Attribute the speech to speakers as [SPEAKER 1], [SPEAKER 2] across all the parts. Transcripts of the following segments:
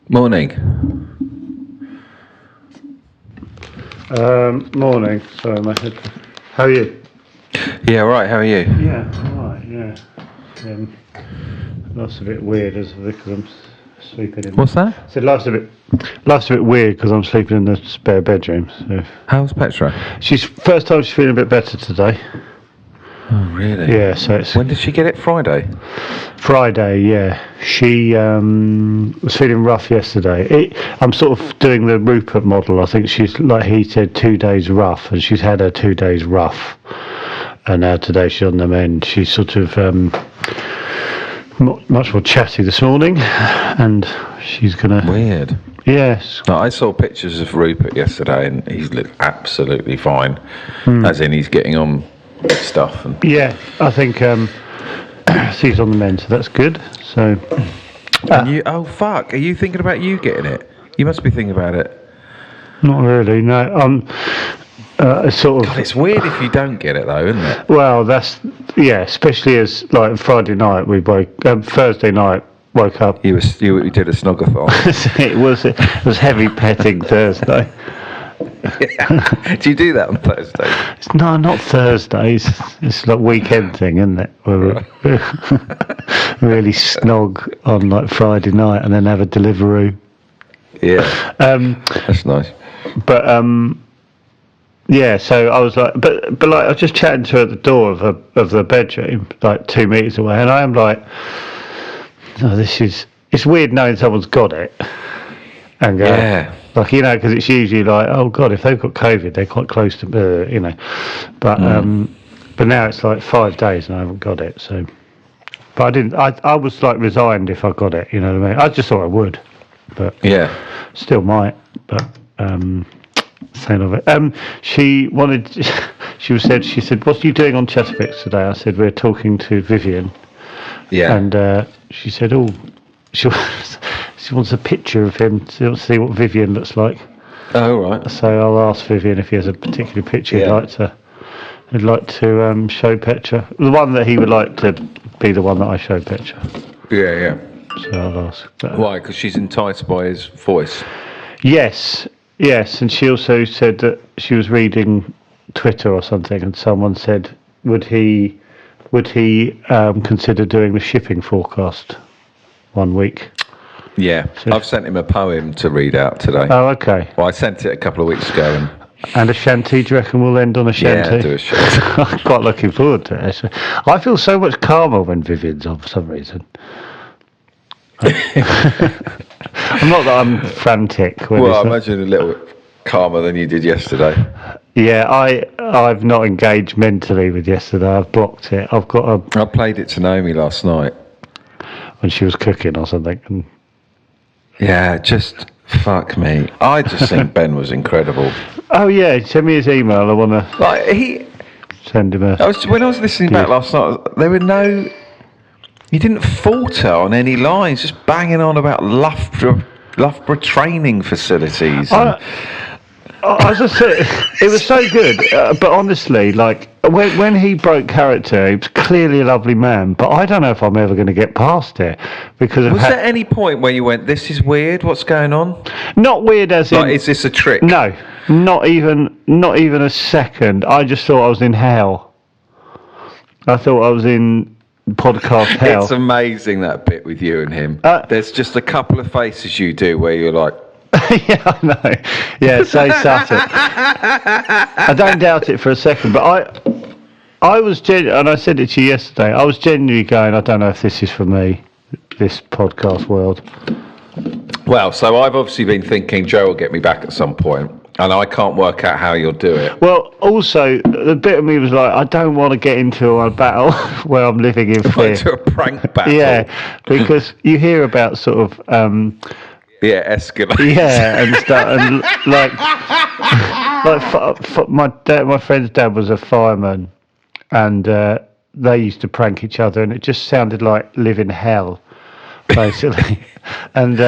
[SPEAKER 1] Morning.
[SPEAKER 2] Morning. Sorry, my head. How are you?
[SPEAKER 1] Yeah, right. How are you?
[SPEAKER 2] Yeah, all right. Yeah. Life's a bit weird because I'm sleeping in.
[SPEAKER 1] What's that?
[SPEAKER 2] So life's a bit weird because I'm sleeping in the spare bedroom. So
[SPEAKER 1] How's Petra?
[SPEAKER 2] First time she's feeling a bit better today.
[SPEAKER 1] Oh, really?
[SPEAKER 2] Yeah. So it's
[SPEAKER 1] When did she get it? Friday?
[SPEAKER 2] Friday. Yeah. She was feeling rough yesterday. I'm sort of doing the Rupert model. I think she's like he said 2 days rough, and she's had her 2 days rough. And now today she's on the mend. She's sort of much more chatty this morning, and she's gonna.
[SPEAKER 1] Weird.
[SPEAKER 2] Yes.
[SPEAKER 1] No, I saw pictures of Rupert yesterday, and he's looked absolutely fine. As in, he's getting on with stuff. And
[SPEAKER 2] Yeah, I think she's on the mend, so that's good. So.
[SPEAKER 1] And you? Oh fuck! Are you thinking about you getting it? You must be thinking about it.
[SPEAKER 2] Not really. No. Sort of.
[SPEAKER 1] God, it's weird if you don't get it though, isn't it?
[SPEAKER 2] Well, especially as like Friday night Thursday night woke up.
[SPEAKER 1] You did a snogathon.
[SPEAKER 2] It was heavy petting Thursday.
[SPEAKER 1] Do you do that on Thursday?
[SPEAKER 2] No, not Thursdays. It's like weekend thing, isn't it? We're really snog on like Friday night and then have a Deliveroo.
[SPEAKER 1] Yeah. That's nice.
[SPEAKER 2] But yeah. So I was like, but like I was just chatting to her at the door of the bedroom, like 2 meters away, and I am like, oh, it's weird knowing someone's got it, and go,
[SPEAKER 1] Yeah.
[SPEAKER 2] like because it's usually like, oh God, if they've got COVID, they're quite close to, but now it's like 5 days and I haven't got it. So, but I didn't. I was like resigned if I got it. You know what I mean? I just thought I would, but
[SPEAKER 1] Yeah.
[SPEAKER 2] still might. But saying of it, she said, "What are you doing on Chatterfix today?" I said, "We're talking to Vyvyan."
[SPEAKER 1] Yeah.
[SPEAKER 2] And she said, "Oh, she wants a picture of him to see what Vyvyan looks like."
[SPEAKER 1] Oh, right.
[SPEAKER 2] So I'll ask Vyvyan if he has a particular picture he'd like to show Petra. The one that he would like to be the one that I show Petra.
[SPEAKER 1] Yeah.
[SPEAKER 2] So I'll ask.
[SPEAKER 1] Why? Because she's enticed by his voice.
[SPEAKER 2] Yes, and she also said that she was reading Twitter or something, and someone said, "Would he consider doing the shipping forecast 1 week?"
[SPEAKER 1] Yeah, I've sent him a poem to read out today.
[SPEAKER 2] Oh, okay.
[SPEAKER 1] Well, I sent it a couple of weeks ago.
[SPEAKER 2] And a shanty, do you reckon we'll end on a shanty?
[SPEAKER 1] Yeah, do a shanty.
[SPEAKER 2] I'm quite looking forward to it, actually. I feel so much calmer when Vyvyan's on for some reason. I'm not that I'm frantic.
[SPEAKER 1] Well, I imagine a little bit calmer than you did yesterday.
[SPEAKER 2] Yeah, I've not engaged mentally with yesterday. I've blocked it. I
[SPEAKER 1] played it to Naomi last night.
[SPEAKER 2] When she was cooking or something. And
[SPEAKER 1] yeah, just fuck me. I just think Ben was incredible.
[SPEAKER 2] Oh yeah, send me his email. I want to send him
[SPEAKER 1] when I was listening back last night, there were he didn't falter on any lines, just banging on about Loughborough training facilities.
[SPEAKER 2] As I said, it was so good. But honestly, like when he broke character, he was clearly a lovely man. But I don't know if I'm ever going to get past it because
[SPEAKER 1] was there any point where you went, "This is weird. What's going on"?
[SPEAKER 2] Not weird as in.
[SPEAKER 1] Is this a trick?
[SPEAKER 2] No, not even a second. I just thought I was in hell. I thought I was in podcast hell.
[SPEAKER 1] It's amazing that bit with you and him. There's just a couple of faces you do where you're like.
[SPEAKER 2] Yeah, I know. Yeah, so subtle. I don't doubt it for a second, but I was and I said it to you yesterday. I was genuinely going, I don't know if this is for me, this podcast world.
[SPEAKER 1] Well, so I've obviously been thinking Joe will get me back at some point, and I can't work out how you'll do it.
[SPEAKER 2] Well, also the bit of me was like, I don't want to get into a battle where I'm living in fear.
[SPEAKER 1] Into a prank battle.
[SPEAKER 2] Yeah, because you hear about sort of.
[SPEAKER 1] Escalate.
[SPEAKER 2] Yeah, and stuff, and my friend's dad was a fireman, and they used to prank each other, and it just sounded like living hell, basically. And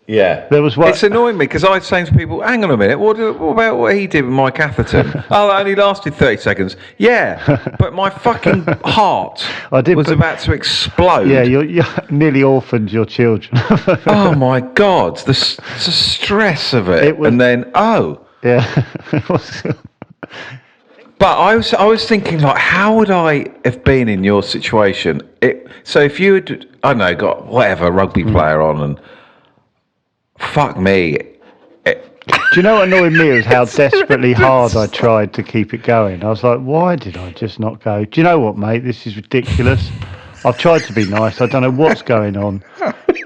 [SPEAKER 1] Yeah.
[SPEAKER 2] There was one.
[SPEAKER 1] It's annoying me because I was saying to people, hang on a minute, what about what he did with Mike Atherton? Oh, that only lasted 30 seconds. Yeah, but my fucking heart was about to explode.
[SPEAKER 2] Yeah, you nearly orphaned your children.
[SPEAKER 1] Oh my God, the stress of it. And then,
[SPEAKER 2] Yeah.
[SPEAKER 1] But I was thinking, like, how would I have been in your situation? So if you had, I don't know, got whatever rugby player on and fuck me.
[SPEAKER 2] Do you know what annoyed me was how desperately hard I tried to keep it going? I was like, why did I just not go? Do you know what, mate? This is ridiculous. I've tried to be nice. I don't know what's going on.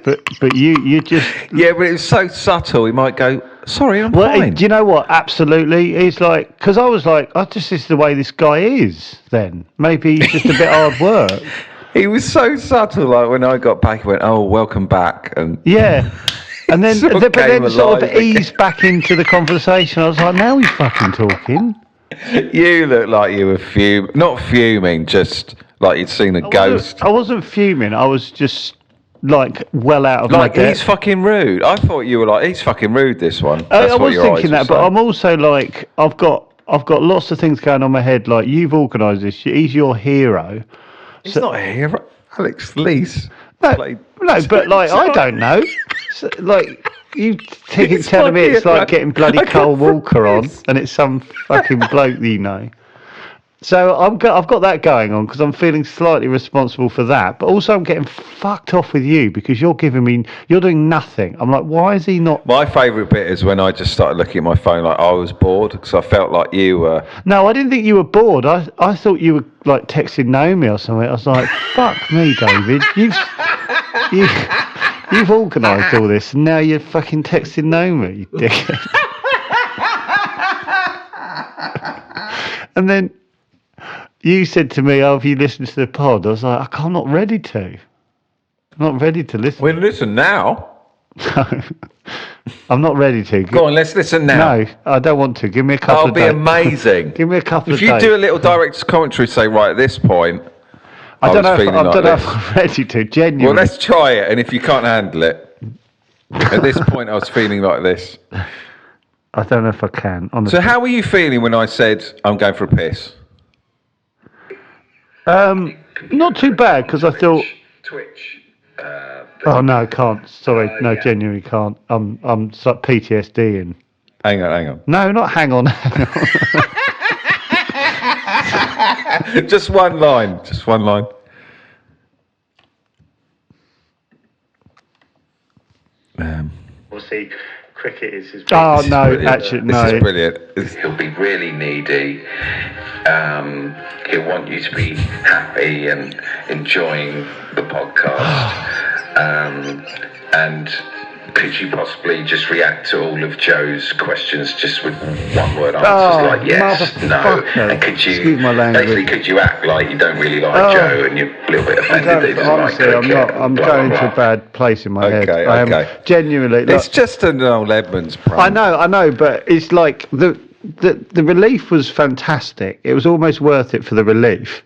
[SPEAKER 2] But you just...
[SPEAKER 1] Yeah, but it was so subtle. He might go, sorry, I'm fine.
[SPEAKER 2] Do you know what? Absolutely. It's like... Because I was like, this is the way this guy is then. Maybe he's just a bit hard work.
[SPEAKER 1] He was so subtle. Like, when I got back, he went, oh, welcome back. And
[SPEAKER 2] yeah. And then, sort of eased back into the conversation. I was like, now he's fucking talking.
[SPEAKER 1] You look like you were not fuming, just like you'd seen a ghost.
[SPEAKER 2] I wasn't fuming. I was just like well out of my depth.
[SPEAKER 1] He's fucking rude. I thought you were like, he's fucking rude. This one.
[SPEAKER 2] I was thinking that, but I'm also like, I've got lots of things going on in my head. Like, you've organised this. He's your hero.
[SPEAKER 1] He's not a hero. Alex Lees.
[SPEAKER 2] No, but like I don't know. So, like you telling me it's like getting bloody Cole Walker on, and it's some fucking bloke that you know. So I've got that going on because I'm feeling slightly responsible for that, but also I'm getting fucked off with you because you're doing nothing. I'm like, why is he not?
[SPEAKER 1] My favourite bit is when I just started looking at my phone like I was bored because I felt like you were.
[SPEAKER 2] No, I didn't think you were bored. I thought you were like texting Naomi or something. I was like, fuck me, David. You've organised all this, and now you're fucking texting Naomi, you dickhead. And then you said to me, have you listened to the pod? I was like, I'm not ready to. I'm not ready to listen.
[SPEAKER 1] Well, listen now.
[SPEAKER 2] No, I'm not ready to.
[SPEAKER 1] Go on, let's listen now.
[SPEAKER 2] No, I don't want to. Give me a couple of days.
[SPEAKER 1] That'll be amazing.
[SPEAKER 2] Give me a couple of
[SPEAKER 1] days. If you do a little director's commentary, say, right, at this point...
[SPEAKER 2] I don't know if I'm ready to, genuinely.
[SPEAKER 1] Well, let's try it, and if you can't handle it, at this point I was feeling like this.
[SPEAKER 2] I don't know if I can, honestly.
[SPEAKER 1] So how were you feeling when I said, I'm going for a piss?
[SPEAKER 2] Not too bad, because I thought...
[SPEAKER 3] Twitch.
[SPEAKER 2] Oh, no, I can't. Sorry, no, yeah. Genuinely can't. I'm like PTSD and...
[SPEAKER 1] Hang on.
[SPEAKER 2] No, not hang on.
[SPEAKER 1] Just one line.
[SPEAKER 2] We'll see. Cricket is his. Oh no! Actually, no.
[SPEAKER 1] This is brilliant.
[SPEAKER 3] He'll be really needy. He'll want you to be happy and enjoying the podcast. And could you possibly just react to all of Joe's questions just with one-word answers like yes, no? And could you could you act like you don't really like Joe and you're a little bit offended that he doesn't like cricket?
[SPEAKER 2] I'm going to a bad place in my head.
[SPEAKER 1] Okay.
[SPEAKER 2] Genuinely,
[SPEAKER 1] it's just an old Edmonds prank.
[SPEAKER 2] I know, but it's like the relief was fantastic. It was almost worth it for the relief.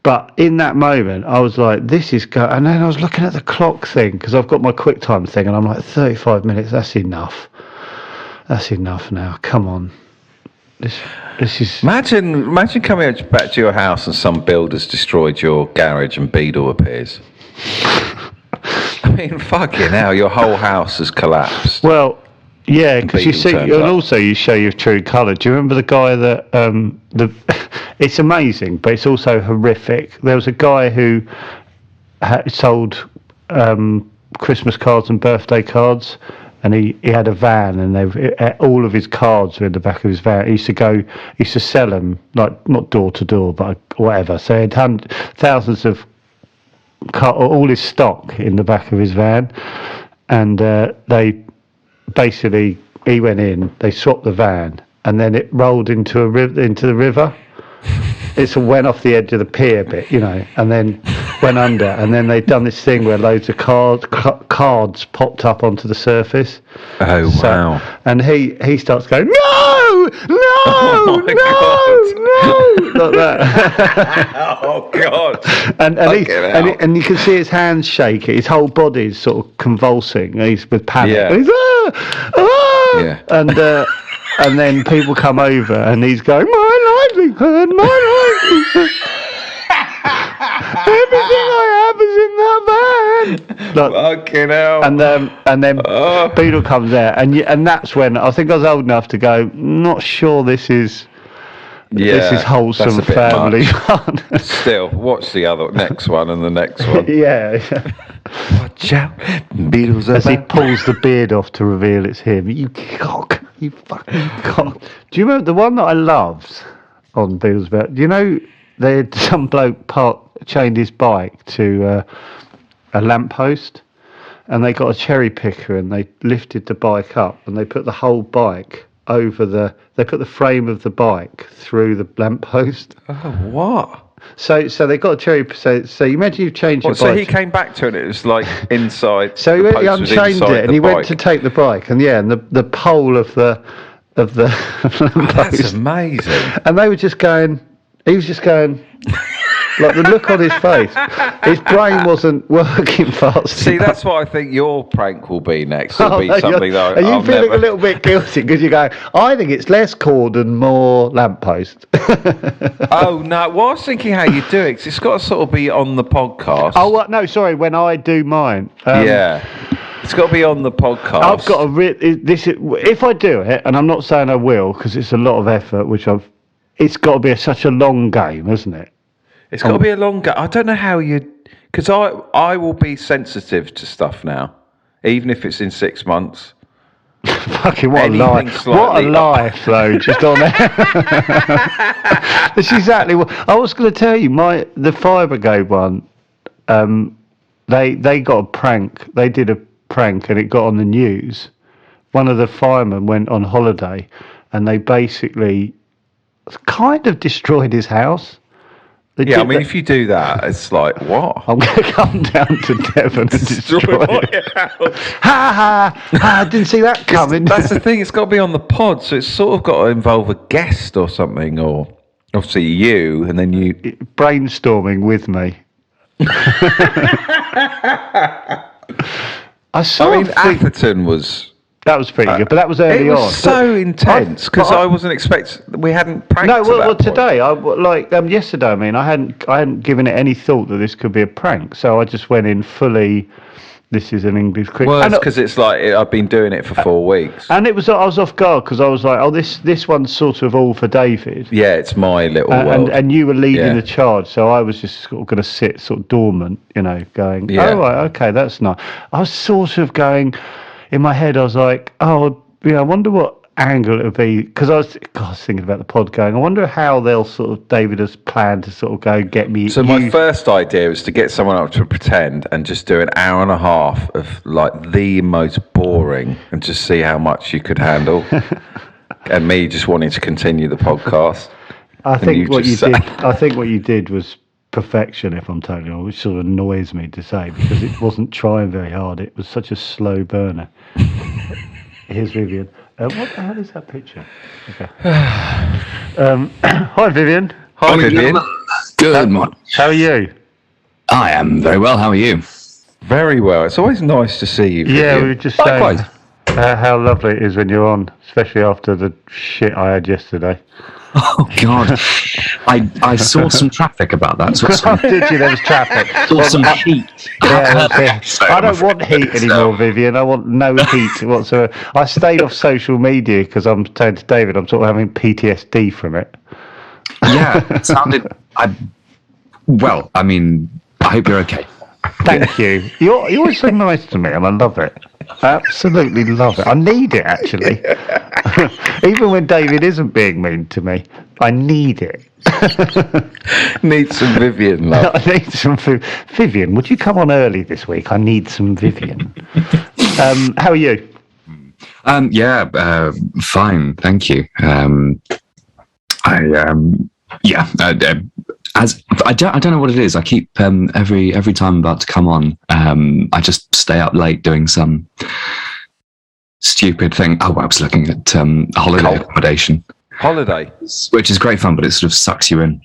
[SPEAKER 2] But in that moment, I was like, this is good. And then I was looking at the clock thing, because I've got my QuickTime thing, and I'm like, 35 minutes, that's enough. That's enough now. Come on. This is...
[SPEAKER 1] Imagine coming back to your house and some builder's destroyed your garage and Beadle appears. I mean, fucking hell, your whole house has collapsed.
[SPEAKER 2] Well... Yeah, because you see, and also you show your true colour. Do you remember the guy that it's amazing, but it's also horrific. There was a guy who sold Christmas cards and birthday cards, and he had a van, and all of his cards were in the back of his van. He used to sell them, like not door to door, but whatever. So he had thousands of all his stock in the back of his van, and they. Basically, he went in, they swapped the van, and then it rolled into the river. it sort of went off the edge of the pier a bit, and then went under. And then they'd done this thing where loads of cards popped up onto the surface.
[SPEAKER 1] Oh, wow.
[SPEAKER 2] And he starts going, no, like that.
[SPEAKER 1] Oh, God.
[SPEAKER 2] And you can see his hands shake. His whole body's sort of convulsing. He's with panic.
[SPEAKER 1] Yeah.
[SPEAKER 2] And he's, yeah. And then people come over and he's going, my livelihood. Everything I have is in that van.
[SPEAKER 1] Fucking hell.
[SPEAKER 2] And then Beadle comes out, and that's when I think I was old enough to go, not sure this is wholesome family fun.
[SPEAKER 1] Still, watch the next one and the next one.
[SPEAKER 2] Yeah.
[SPEAKER 1] Watch out, Beadle's
[SPEAKER 2] as he pulls the beard off to reveal it's him. You cock, you fucking cock. Do you remember the one that I loved on Beadle's about? Do you know they had some bloke chained his bike to a lamppost, and they got a cherry picker and they lifted the bike up and they put the whole bike over they put the frame of the bike through the lamppost.
[SPEAKER 1] Oh, what?
[SPEAKER 2] So they got a cherry. So you imagine you've changed your bike.
[SPEAKER 1] So he came back to it. And it was like inside.
[SPEAKER 2] So he unchained it and he went to take the bike, and the pole of the lamppost.
[SPEAKER 1] That's amazing.
[SPEAKER 2] And they were just going. He was just going. Like the look on his face, his brain wasn't working fast.
[SPEAKER 1] See, that's what I think your prank will be next. It'll be something that
[SPEAKER 2] are you feeling a little bit guilty because you go? I think it's less cord and more lamppost.
[SPEAKER 1] Oh no! Well, I was thinking how you do it. 'Cause it's got to sort of be on the podcast.
[SPEAKER 2] Oh, what? No, sorry. When I do mine,
[SPEAKER 1] yeah, it's got to be on the podcast.
[SPEAKER 2] I've got if I do it, and I'm not saying I will because it's a lot of effort. It's got to be such a long game, isn't it?
[SPEAKER 1] It's got to be a long game. I don't know how because I will be sensitive to stuff now, even if it's in 6 months.
[SPEAKER 2] Fucking what a life! What a life, though. Just on there. That's exactly what I was going to tell you. The fire brigade one, they got a prank. They did a prank, and it got on the news. One of the firemen went on holiday, and they basically kind of destroyed his house.
[SPEAKER 1] Yeah, I mean, if you do that, it's like, what?
[SPEAKER 2] I'm going to come down to Devon and destroy it. I didn't see that coming.
[SPEAKER 1] That's the thing, it's got to be on the pod, so it's sort of got to involve a guest or something, or obviously you, and then you...
[SPEAKER 2] Brainstorming with me.
[SPEAKER 1] Atherton was...
[SPEAKER 2] That was pretty good, but that was early on.
[SPEAKER 1] It was so intense because I wasn't expecting. We hadn't pranked.
[SPEAKER 2] No, well, today, yesterday. I mean, I hadn't given it any thought that this could be a prank, so I just went in fully. This is an English cricket.
[SPEAKER 1] Well, it's because it's like I've been doing it for 4 weeks,
[SPEAKER 2] and I was off guard because I was like, oh, this one's sort of all for David.
[SPEAKER 1] Yeah, it's my little world,
[SPEAKER 2] and you were leading the charge, so I was just sort of going to sit sort of dormant, going, oh right, okay, that's nice. I was sort of going. In my head, I was like, oh, I wonder what angle it would be. Because I was thinking about the pod going, I wonder how they'll David has planned to sort of go get me.
[SPEAKER 1] So my first idea was to get someone up to pretend and just do an hour and a half of like the most boring and just see how much you could handle. And me just wanting to continue the podcast.
[SPEAKER 2] I think what you did was perfection, if I'm totally honest, which sort of annoys me to say because it wasn't trying very hard. It was such a slow burner. Here's Vyvyan. What the hell is that picture? Okay. Hi, Vyvyan.
[SPEAKER 1] Hi, Vyvyan.
[SPEAKER 4] Good morning.
[SPEAKER 2] How are you?
[SPEAKER 4] I am very well. How are you?
[SPEAKER 1] Very well. It's always nice to see you, Vyvyan.
[SPEAKER 2] Yeah, we were just saying how lovely it is when you're on, especially after the shit I had yesterday.
[SPEAKER 4] Oh God! I saw some traffic about that.
[SPEAKER 2] Did you? There was traffic.
[SPEAKER 4] Saw some heat.
[SPEAKER 2] I don't want heat anymore, Vyvyan. I want no heat whatsoever. I stayed off social media because I'm saying to David, I'm sort of having PTSD from it.
[SPEAKER 4] Yeah, it sounded. Well, I mean, I hope you're okay.
[SPEAKER 2] Thank you. You're always so nice to me, and I love it. Absolutely love it. I need it, actually. Even when David isn't being mean to me, I need it.
[SPEAKER 1] Need some Vyvyan, love.
[SPEAKER 2] I need some Vyvyan, would you come on early this week? I need some Vyvyan. How are you?
[SPEAKER 4] Fine, thank you. Yeah. As I don't know what it is. I keep every time I'm about to come on, I just stay up late doing some stupid thing. Oh, I was looking at holiday accommodation.
[SPEAKER 1] Holiday,
[SPEAKER 4] which is great fun, but it sort of sucks you in.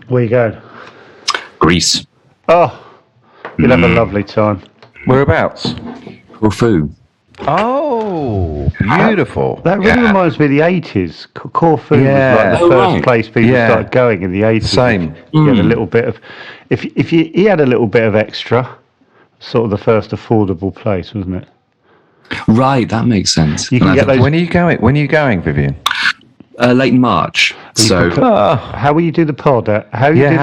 [SPEAKER 2] Where you going?
[SPEAKER 4] Greece.
[SPEAKER 2] Oh, you'll have a lovely time.
[SPEAKER 1] whereabouts?
[SPEAKER 4] Corfu.
[SPEAKER 1] Oh, beautiful.
[SPEAKER 2] That really reminds me of the 80s. Corfu was like the first place people started going in the 80s.
[SPEAKER 1] Same.
[SPEAKER 2] You had a little bit of, he had a little bit of extra, sort of the first affordable place, wasn't it?
[SPEAKER 4] Right, that makes sense.
[SPEAKER 2] You can get those.
[SPEAKER 1] When are you going? When are you going, Vyvyan?
[SPEAKER 4] Late in March. So
[SPEAKER 2] how will you do the pod? How will you do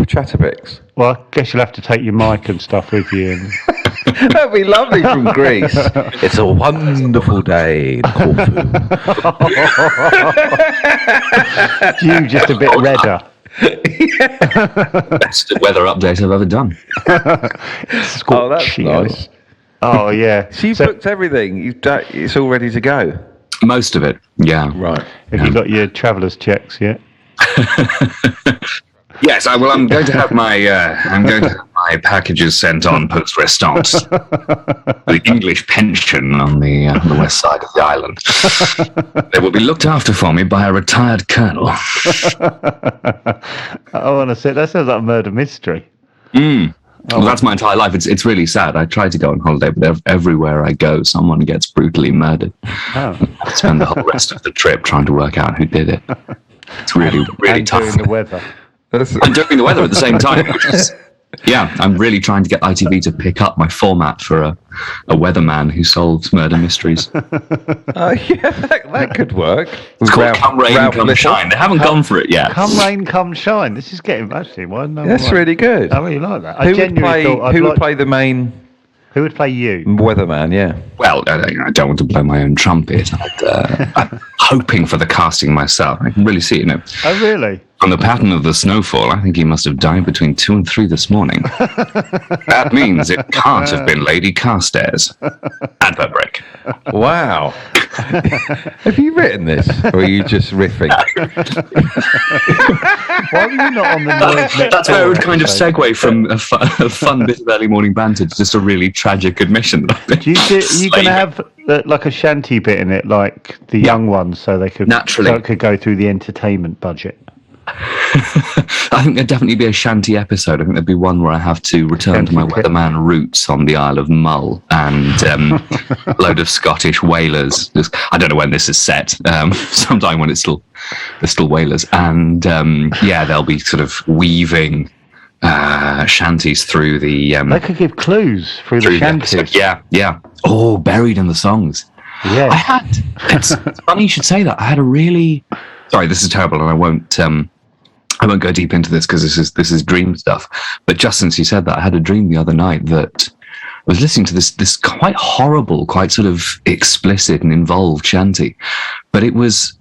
[SPEAKER 1] Chatterbix?
[SPEAKER 2] Well, I guess you'll have to take your mic and stuff with you. And...
[SPEAKER 1] That'd be lovely from Greece. It's a wonderful day in Corfu.
[SPEAKER 2] You just a bit redder.
[SPEAKER 4] Best weather update I've ever done.
[SPEAKER 1] Oh, that's nice.
[SPEAKER 2] Oh, yeah.
[SPEAKER 1] So you've booked everything. It's all ready to go.
[SPEAKER 4] Most of it, yeah.
[SPEAKER 1] Right.
[SPEAKER 2] Have you got your traveller's checks yet?
[SPEAKER 4] Yes, I'm going to have my packages sent on post restance. The English pension on the west side of the island. They will be looked after for me by a retired colonel.
[SPEAKER 2] I want to say that sounds like a murder mystery.
[SPEAKER 4] Well, that's my entire life. It's really sad. I try to go on holiday, but everywhere I go, someone gets brutally murdered.
[SPEAKER 2] Oh.
[SPEAKER 4] I spend the whole rest of the trip trying to work out who did it. It's really tough.
[SPEAKER 2] Doing the weather.
[SPEAKER 4] I'm doing the weather at the same time. I'm really trying to get ITV to pick up my format for a weatherman who solves murder mysteries.
[SPEAKER 1] That could work.
[SPEAKER 4] It's called Come Rain, Come Shine. They haven't gone for it yet.
[SPEAKER 2] Come rain, come shine. This is getting actually.
[SPEAKER 1] That's really good.
[SPEAKER 2] I really like that.
[SPEAKER 1] Who would play the main?
[SPEAKER 2] Who would play you?
[SPEAKER 1] Weatherman, yeah.
[SPEAKER 4] Well, I don't want to blow my own trumpet. I'm hoping for the casting myself. I can really see it.
[SPEAKER 2] Oh, really?
[SPEAKER 4] From the pattern of the snowfall, I think he must have died between 2 and 3 this morning. That means it can't have been Lady Carstairs. Advert break.
[SPEAKER 1] Wow. Have you written this, or are you just riffing?
[SPEAKER 2] Why were you not on the noise next
[SPEAKER 4] That's where it would kind of segue from a fun bit of early morning banter to just a really tragic admission.
[SPEAKER 2] Are you going to have like a shanty bit in it, like the young ones, so they could
[SPEAKER 4] naturally
[SPEAKER 2] go through the entertainment budget?
[SPEAKER 4] I think there'd definitely be a shanty episode. I think there'd be one where I have to return to my weatherman roots on the Isle of Mull and a load of Scottish whalers. I don't know when this is set. Sometime when there's still whalers, and they'll be sort of weaving shanties through the.
[SPEAKER 2] They could give clues through the shanties.
[SPEAKER 4] Yeah. Oh, buried in the songs.
[SPEAKER 2] Yeah.
[SPEAKER 4] It's funny you should say that. I had a really. Sorry, this is terrible, and I won't go deep into this because this is dream stuff. But just since you said that, I had a dream the other night that I was listening to this quite horrible, quite sort of explicit and involved shanty, but it was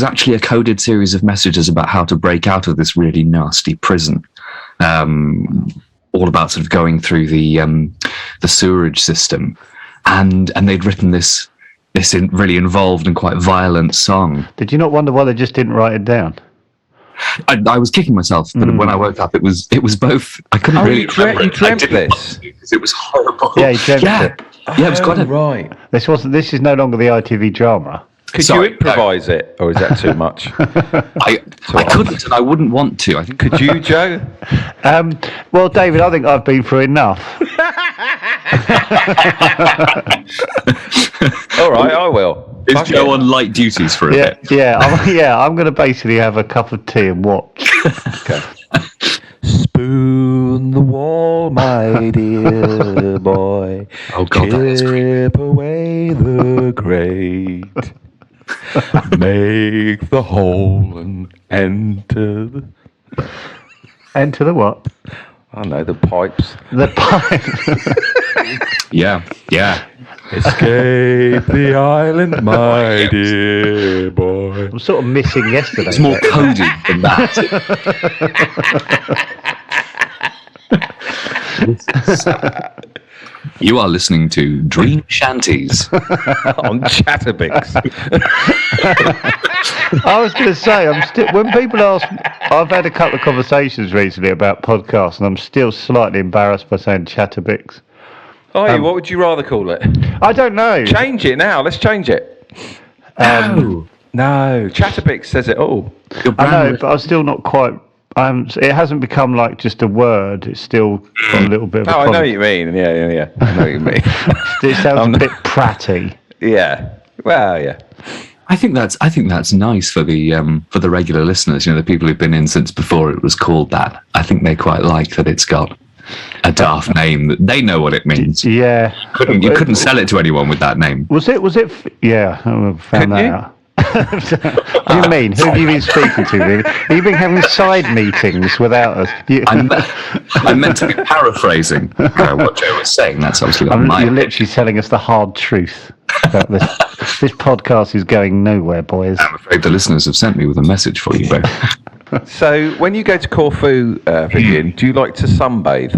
[SPEAKER 4] actually a coded series of messages about how to break out of this really nasty prison. All about sort of going through the sewerage system, and they'd written this really involved and quite violent song.
[SPEAKER 2] Did you not wonder why they just didn't write it down?
[SPEAKER 4] I was kicking myself, but when I woke up, it was both. I couldn't really remember.
[SPEAKER 1] You dreamt this
[SPEAKER 4] because it was horrible.
[SPEAKER 2] Yeah, you dreamt it.
[SPEAKER 4] Yeah, it was quite
[SPEAKER 1] right.
[SPEAKER 2] This is no longer the ITV drama.
[SPEAKER 1] Could you improvise it, or is that too much?
[SPEAKER 4] I couldn't, and I wouldn't want to. I think.
[SPEAKER 1] Could you, Joe?
[SPEAKER 2] Well, David, I think I've been through enough.
[SPEAKER 1] All right, I will.
[SPEAKER 4] Is Joe on light duties for a bit?
[SPEAKER 2] Yeah, I'm going to basically have a cup of tea and watch.
[SPEAKER 1] Okay. Spoon the wall, my dear boy.
[SPEAKER 4] Oh God, that is great.
[SPEAKER 1] Chip away the grate. Make the hole and enter the...
[SPEAKER 2] Enter the what?
[SPEAKER 1] I don't know, the pipes.
[SPEAKER 2] The pipe.
[SPEAKER 4] Yeah.
[SPEAKER 1] Escape the island, my dear boy.
[SPEAKER 2] I'm sort of missing yesterday.
[SPEAKER 4] It's more coded than that. You are listening to Dream Shanties
[SPEAKER 1] on Chatterbix.
[SPEAKER 2] I was going to say, when people ask, I've had a couple of conversations recently about podcasts, and I'm still slightly embarrassed by saying Chatterbix.
[SPEAKER 1] Oh, what would you rather call it?
[SPEAKER 2] I don't know.
[SPEAKER 1] Change it now. Let's change it. No, Chatterbix says it all.
[SPEAKER 2] I know, but I'm still not quite. It hasn't become like just a word. It's still got a little bit of.
[SPEAKER 1] I know what you mean. Yeah. I know what you mean.
[SPEAKER 2] It sounds a bit pratty.
[SPEAKER 1] Yeah. Well, yeah.
[SPEAKER 4] I think that's nice for the regular listeners. You know, the people who've been in since before it was called that. I think they quite like that it's got a daft name that they know what it means.
[SPEAKER 2] Yeah.
[SPEAKER 4] You couldn't sell it to anyone with that name.
[SPEAKER 2] Was it? Yeah, I found that out. What do you mean? Who have you been speaking to, really? Have you been having side meetings without us?
[SPEAKER 4] I meant to be paraphrasing what Joe was saying. That's obviously not my
[SPEAKER 2] You're literally telling us the hard truth about this. This podcast is going nowhere, boys.
[SPEAKER 4] I'm afraid the listeners have sent me with a message for you both.
[SPEAKER 1] So, when you go to Corfu, Vyvyan, do you like to sunbathe?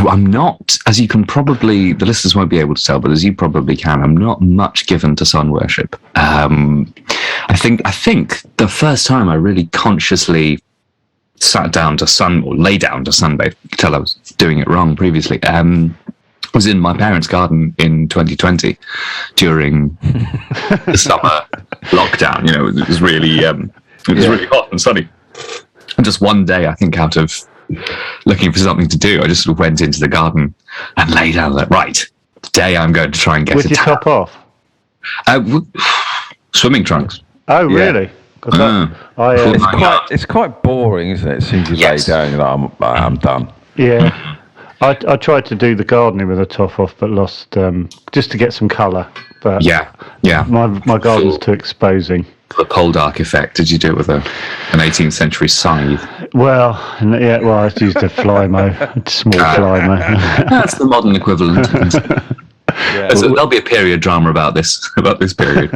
[SPEAKER 4] I'm not, as you can probably, the listeners won't be able to tell, but as you probably can, I'm not much given to sun worship. I think the first time I really consciously sat down to lay down to sunbathe, you could tell I was doing it wrong previously, was in my parents' garden in 2020 during the summer lockdown. You know, it was really really hot and sunny. And just one day, I think, out of looking for something to do, I just sort of went into the garden and lay down. Like, right, today I'm going to try and get
[SPEAKER 2] with your top off.
[SPEAKER 4] Swimming trunks.
[SPEAKER 2] Oh, really?
[SPEAKER 1] It's quite boring, isn't it? As soon as you lay down, you're like, I'm done.
[SPEAKER 2] Yeah. I tried to do the gardening with a top off, but lost just to get some colour. But
[SPEAKER 4] yeah.
[SPEAKER 2] My garden's too exposing.
[SPEAKER 4] The Poldark effect. Did you do it with an 18th century scythe?
[SPEAKER 2] Well, I used a Flymo, a small Flymo.
[SPEAKER 4] That's the modern equivalent. So there'll be a period drama about this period.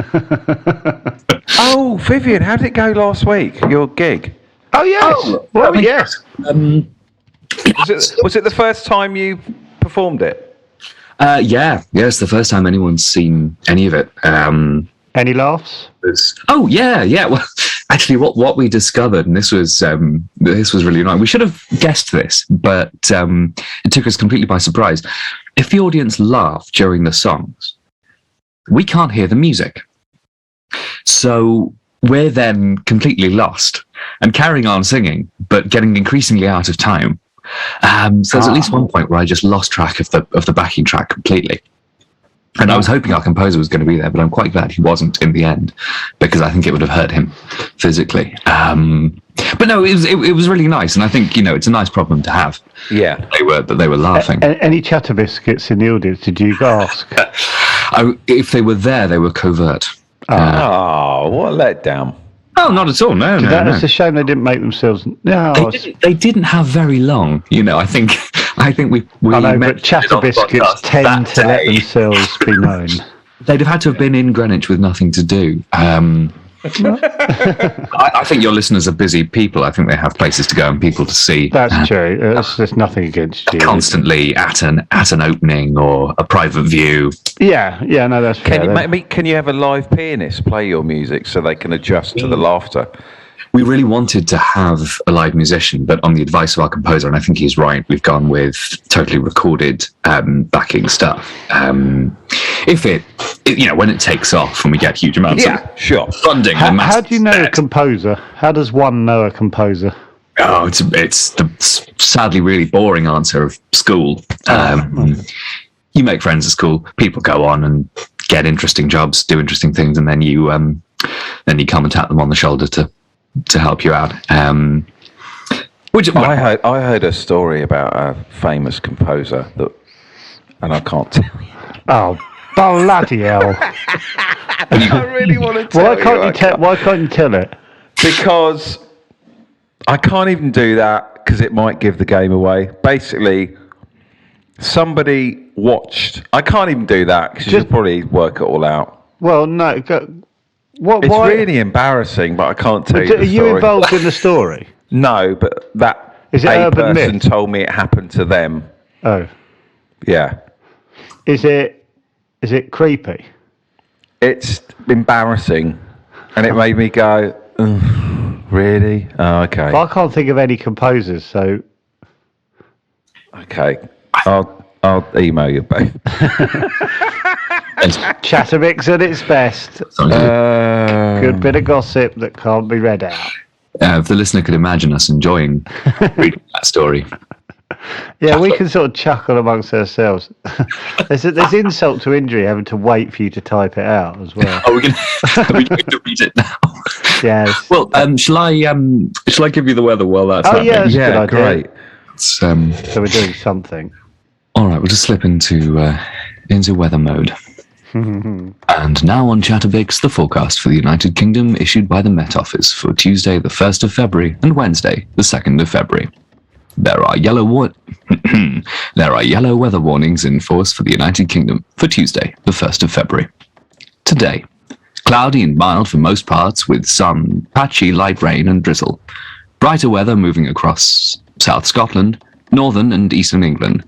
[SPEAKER 1] Oh, Vyvyan, how did it go last week? Your gig?
[SPEAKER 2] Oh yes. Yes.
[SPEAKER 1] Was it the first time you performed it?
[SPEAKER 4] Yeah, it's the first time anyone's seen any of it.
[SPEAKER 2] Any laughs?
[SPEAKER 4] Yeah. Well, actually, what we discovered, and this was really annoying. We should have guessed this, but it took us completely by surprise. If the audience laugh during the songs, we can't hear the music, so we're then completely lost and carrying on singing, but getting increasingly out of time. So there's at least one point where I just lost track of the backing track completely. And I was hoping our composer was going to be there, but I'm quite glad he wasn't in the end, because I think it would have hurt him physically. But no, it was really nice, and I think it's a nice problem to have.
[SPEAKER 1] Yeah,
[SPEAKER 4] they were laughing.
[SPEAKER 2] Any chatter biscuits in the audience? Did you ask?
[SPEAKER 4] If they were there, they were covert.
[SPEAKER 1] What a letdown!
[SPEAKER 4] Oh, not at all. No.
[SPEAKER 2] It's a shame they didn't make themselves. No,
[SPEAKER 4] they didn't have very long. I think we.
[SPEAKER 2] I know, but chatter biscuits tend to let themselves be known.
[SPEAKER 4] They'd have had to have been in Greenwich with nothing to do. I think your listeners are busy people. I think they have places to go and people to see.
[SPEAKER 2] That's true. There's nothing against you.
[SPEAKER 4] Constantly at an opening or a private view.
[SPEAKER 2] Yeah, no, that's fair.
[SPEAKER 1] Can you have a live pianist play your music so they can adjust to the laughter?
[SPEAKER 4] We really wanted to have a live musician, but on the advice of our composer, and I think he's right, we've gone with totally recorded backing stuff. If when it takes off and we get huge amounts of funding.
[SPEAKER 2] How do you know a composer? How does one know a composer?
[SPEAKER 4] Oh, it's the sadly really boring answer of school. You make friends at school, people go on and get interesting jobs, do interesting things, and then you come and tap them on the shoulder to help you out. I
[SPEAKER 1] heard a story about a famous composer and I can't tell you.
[SPEAKER 2] Oh, bloody hell!
[SPEAKER 1] I really want to tell
[SPEAKER 2] Why can't you tell it?
[SPEAKER 1] Because I can't even do that because it might give the game away. Basically, somebody watched. I can't even do that because you'll probably work it all out.
[SPEAKER 2] Well, no.
[SPEAKER 1] It's really embarrassing, but I can't tell you the story.
[SPEAKER 2] Are you involved in the story?
[SPEAKER 1] No, but that
[SPEAKER 2] is it
[SPEAKER 1] a
[SPEAKER 2] urban
[SPEAKER 1] person
[SPEAKER 2] myth?
[SPEAKER 1] Told me it happened to them.
[SPEAKER 2] Oh.
[SPEAKER 1] Yeah.
[SPEAKER 2] Is it creepy?
[SPEAKER 1] It's embarrassing, and it made me go, "Ugh, really? Oh, okay.
[SPEAKER 2] Well, I can't think of any composers, so...
[SPEAKER 1] Okay. I'll email you both.
[SPEAKER 2] Chattermix at its best. Good bit of gossip that can't be read out.
[SPEAKER 4] If the listener could imagine us enjoying reading that story.
[SPEAKER 2] Yeah, we can sort of chuckle amongst ourselves. There's insult to injury having to wait for you to type it out as well.
[SPEAKER 4] Oh, we can read it now.
[SPEAKER 2] Yes.
[SPEAKER 4] Well, shall I give you the weather while that's happening?
[SPEAKER 2] Yeah, that's a good idea.
[SPEAKER 1] Great.
[SPEAKER 2] So we're doing something.
[SPEAKER 4] All right, we'll just slip into weather mode. And now on Chatterbox, the forecast for the United Kingdom issued by the Met Office for Tuesday, the 1st of February, and Wednesday, the 2nd of February. There are yellow weather warnings in force for the United Kingdom for Tuesday, the 1st of February. Today, cloudy and mild for most parts with some patchy light rain and drizzle. Brighter weather moving across South Scotland, northern and eastern England,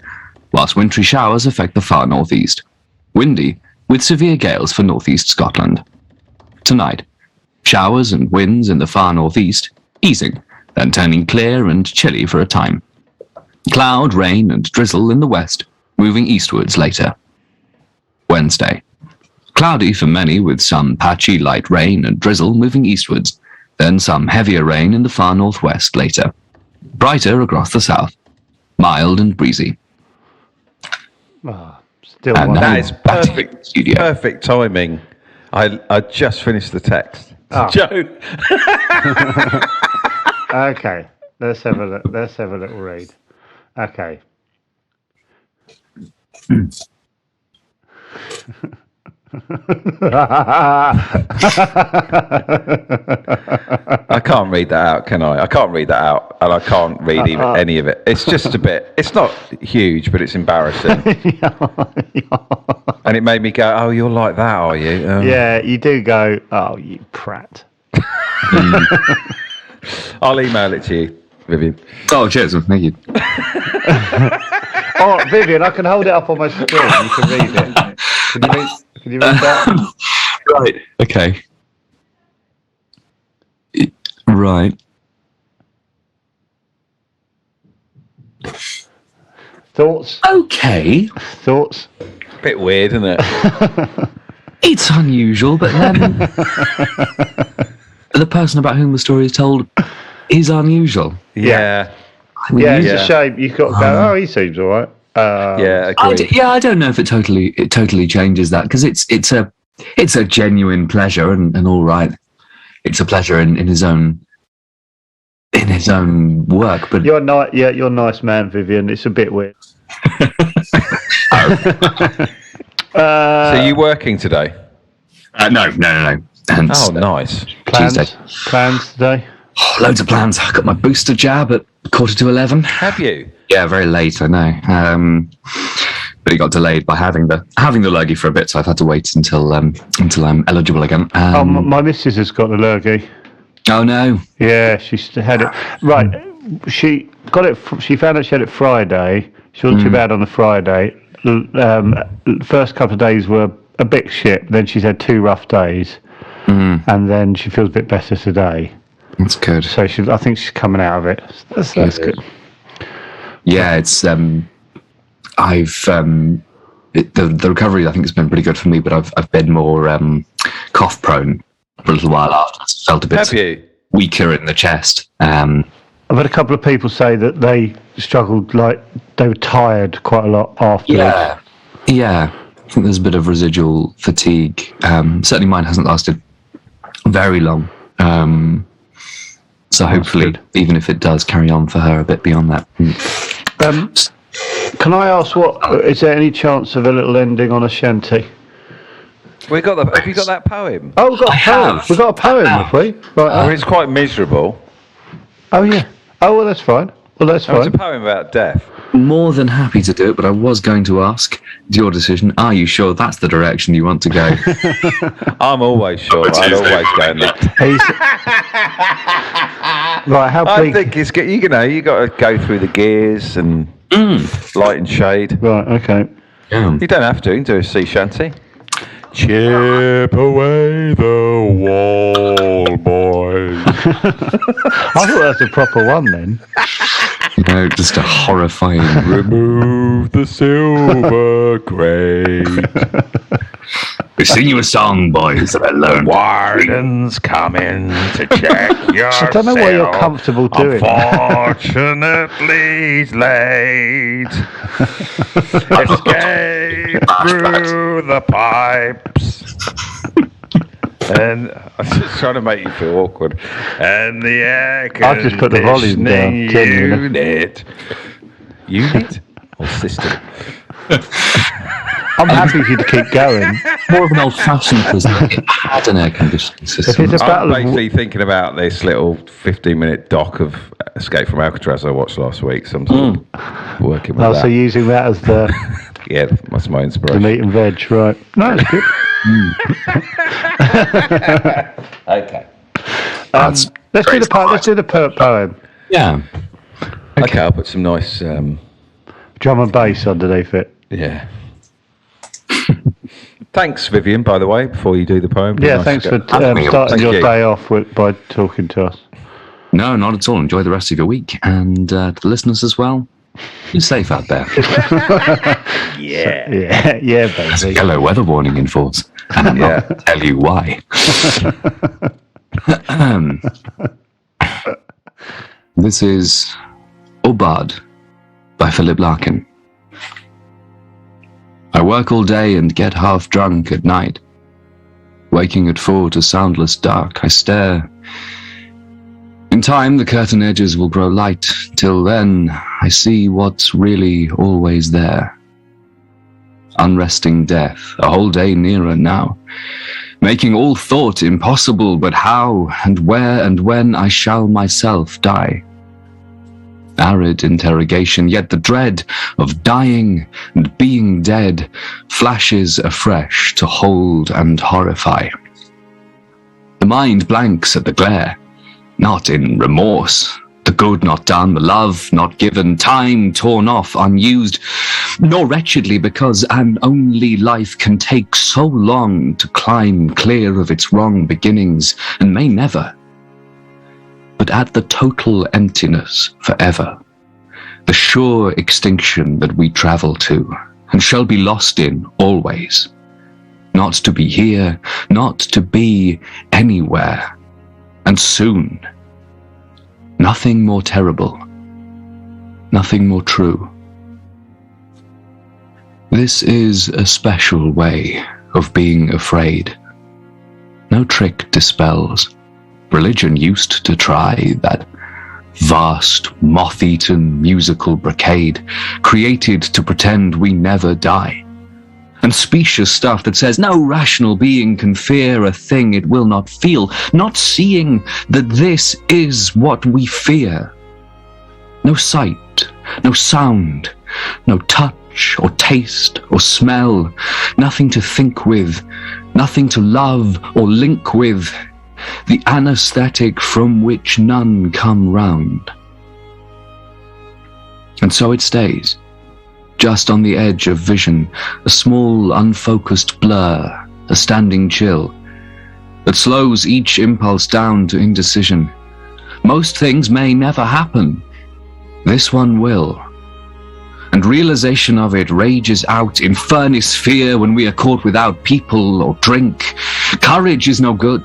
[SPEAKER 4] whilst wintry showers affect the far northeast. Windy, with severe gales for northeast Scotland. Tonight, showers and winds in the far northeast, easing, then turning clear and chilly for a time. Cloud, rain and drizzle in the west, moving eastwards later. Wednesday, cloudy for many with some patchy light rain and drizzle moving eastwards, then some heavier rain in the far northwest later. Brighter across the south, mild and breezy.
[SPEAKER 2] Still
[SPEAKER 4] And
[SPEAKER 2] one.
[SPEAKER 4] now
[SPEAKER 1] That is
[SPEAKER 4] back to the studio.
[SPEAKER 1] perfect timing. I just finished the text. Joe.
[SPEAKER 2] Okay, let's have a little read. Okay.
[SPEAKER 1] I can't read that out, can I? I can't read that out, and I can't read even any of it. It's just a bit. It's not huge, but it's embarrassing. And it made me go, "Oh, you're like that, are you?"
[SPEAKER 2] Yeah, you do go, oh, you prat.
[SPEAKER 1] I'll email it to you, Vyvyan.
[SPEAKER 4] Oh, cheers. Thank you.
[SPEAKER 2] Oh, Vyvyan, I can hold it up on my screen. You can read it. Can you read that?
[SPEAKER 4] Right. Okay. Right.
[SPEAKER 2] Thoughts?
[SPEAKER 4] Okay.
[SPEAKER 2] Thoughts?
[SPEAKER 1] Bit weird, isn't it?
[SPEAKER 4] It's unusual, but then the person about whom the story is told is unusual.
[SPEAKER 1] Yeah.
[SPEAKER 2] Yeah, it's a shame. You've got to go, oh, he seems all right.
[SPEAKER 1] Yeah, agreed.
[SPEAKER 4] I don't know if it totally changes that, because it's a genuine pleasure and all right. It's a pleasure in his own work, but
[SPEAKER 2] You're a nice man, Vyvyan. It's a bit weird.
[SPEAKER 1] So you working today?
[SPEAKER 4] No. Hence,
[SPEAKER 1] nice.
[SPEAKER 4] Tuesday.
[SPEAKER 2] Plans today?
[SPEAKER 4] Oh, loads of plans. I got my booster jab at 11:15.
[SPEAKER 1] Have you?
[SPEAKER 4] Yeah, very late, I know. But it got delayed by having the lurgy for a bit, so I've had to wait until I'm eligible again.
[SPEAKER 2] My missus has got the lurgy.
[SPEAKER 4] Oh no!
[SPEAKER 2] Yeah, she's had it. Right, she got it. She found out she had it Friday. She wasn't too bad on the Friday. First couple of days were a bit shit. Then she's had 2 rough days, and then she feels a bit better today.
[SPEAKER 4] That's good.
[SPEAKER 2] So I think she's coming out of it. That's good.
[SPEAKER 4] Yeah, it's the recovery I think has been pretty good for me, but I've been more cough prone for a little while after. I felt a bit weaker in the chest.
[SPEAKER 2] I've had a couple of people say that they struggled, like they were tired quite a lot after.
[SPEAKER 4] Yeah. I think there's a bit of residual fatigue. Certainly mine hasn't lasted very long. So hopefully, even if it does carry on for her a bit beyond that.
[SPEAKER 2] Can I ask, is there any chance of a little ending on a shanty?
[SPEAKER 1] Have you got that poem?
[SPEAKER 2] Oh, we've got a poem. We've got a poem, have we? Right.
[SPEAKER 1] It's quite miserable.
[SPEAKER 2] Oh, yeah. Oh, well, that's fine.
[SPEAKER 1] It's a poem about death.
[SPEAKER 4] More than happy to do it, but I was going to ask, it's your decision. Are you sure that's the direction you want to go?
[SPEAKER 1] I'm always sure. I'd always go in that.
[SPEAKER 2] Right, how big?
[SPEAKER 1] I think it's good. You got to go through the gears and Light and shade.
[SPEAKER 2] Right, okay.
[SPEAKER 4] Yeah.
[SPEAKER 1] You don't have to. You can do a sea shanty. Chip away the wall, boys.
[SPEAKER 2] I thought that's a proper one then.
[SPEAKER 4] No, just a horrifying.
[SPEAKER 1] Remove the silver crate.
[SPEAKER 4] We sing you a song, boys, that I learned.
[SPEAKER 1] Warden's coming to check your
[SPEAKER 2] I don't know why you're comfortable doing that.
[SPEAKER 1] Unfortunately, he's late. Escape through the pipes. And I'm just trying to make you feel awkward. And the air
[SPEAKER 2] I've just put the volume down.
[SPEAKER 1] unit. Unit or system?
[SPEAKER 2] I'm happy for you to keep going.
[SPEAKER 4] More of an old-fashioned prison. It had an air conditioning system.
[SPEAKER 2] If it's a
[SPEAKER 1] I'm
[SPEAKER 2] battle of...
[SPEAKER 1] basically thinking about this little 15-minute doc of Escape from Alcatraz I watched last week. So I'm sort of working with
[SPEAKER 2] so
[SPEAKER 1] that.
[SPEAKER 2] using that as the
[SPEAKER 1] Yeah, that's my
[SPEAKER 2] the
[SPEAKER 1] inspiration.
[SPEAKER 2] meat and veg, right? No, it's good.
[SPEAKER 1] Okay.
[SPEAKER 2] Let's do the poem.
[SPEAKER 4] Yeah.
[SPEAKER 1] Okay, I'll put some nice...
[SPEAKER 2] Drum and bass underneath it.
[SPEAKER 1] yeah. Thanks, Vyvyan, by the way, before you do the poem.
[SPEAKER 2] Yeah,
[SPEAKER 1] Nice
[SPEAKER 2] thanks
[SPEAKER 1] to
[SPEAKER 2] for
[SPEAKER 1] go-
[SPEAKER 2] starting
[SPEAKER 1] Thank
[SPEAKER 2] your
[SPEAKER 1] you.
[SPEAKER 2] day off by talking to us.
[SPEAKER 4] No, not at all. Enjoy the rest of your week. And to the listeners as well, be safe out there.
[SPEAKER 1] Yeah.
[SPEAKER 2] Yeah, baby.
[SPEAKER 4] Yellow weather warning in force. And I'm not going to tell you why. This is Obad by Phillip Larkin. I work all day and get half drunk at night. Waking at 4 to soundless dark, I stare. In time, the curtain edges will grow light. Till then, I see what's really always there. Unresting death, a whole day nearer now. Making all thought impossible, but how and where and when I shall myself die. Arid interrogation, yet the dread of dying and being dead flashes afresh to hold and horrify. The mind blanks at the glare, not in remorse, the good not done, the love not given, time torn off, unused, nor wretchedly because an only life can take so long to climb clear of its wrong beginnings and may never, but at the total emptiness forever, the sure extinction that we travel to and shall be lost in always, not to be here, not to be anywhere, and soon. Nothing more terrible, nothing more true. This is a special way of being afraid. No trick dispels. Religion used to try that vast, moth-eaten musical brocade created to pretend we never die. And specious stuff that says no rational being can fear a thing it will not feel, not seeing that this is what we fear. No sight, no sound, no touch or taste or smell, nothing to think with, nothing to love or link with, the anesthetic from which none come round. And so it stays. Just on the edge of vision, a small, unfocused blur, a standing chill, that slows each impulse down to indecision. Most things may never happen. This one will. And realization of it rages out in furnace fear when we are caught without people or drink. Courage is no good.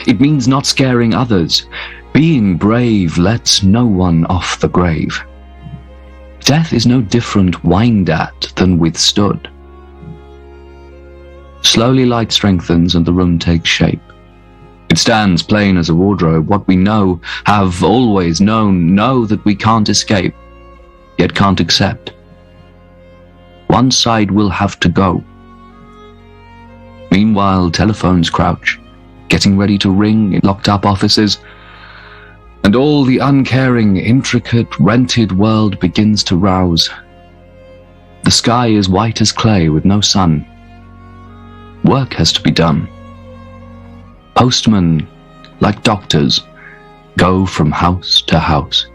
[SPEAKER 4] It means not scaring others. Being brave lets no one off the grave. Death is no different whined at than withstood. Slowly light strengthens and the room takes shape. It stands plain as a wardrobe. What we know, have always known, know that we can't escape, yet can't accept. One side will have to go. Meanwhile, telephones crouch, getting ready to ring in locked-up offices, and all the uncaring, intricate, rented world begins to rouse. The sky is white as clay with no sun. Work has to be done. Postmen, like doctors, go from house to house.